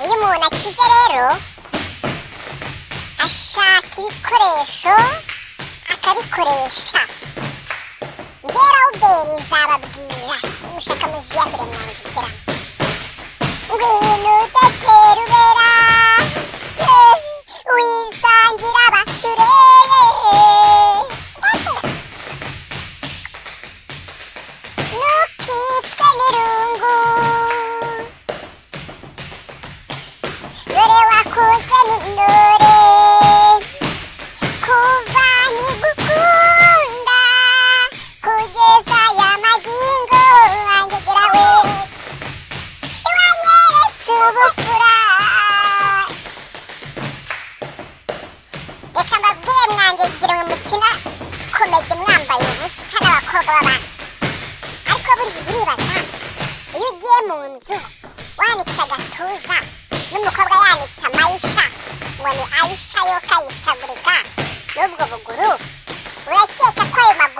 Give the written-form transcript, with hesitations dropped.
iyo umuntu akize rero ashaka ibikoresho akabikoresha. Njye Robert nzababwira mushaka muziyahura mwangira ngwino udatera ubera wisangira abatureye ntukicwe n'irungu dore wakunzwe n'intore kuva nkigukunda kugeza aya magingo angegera we iwanyeretse ubupfura. Reka mbabwire mwangegera mu mukino komedi mwambaye ubusa n'abakobwa b'abandi, ariko burya uribaza iyo ugiye mu nzu wanitse agatuza n'umukobwa yanitse amayisha ngo ni ayisha yo kayishagurika n'ubwo buguru, urakeka ko ayo maguru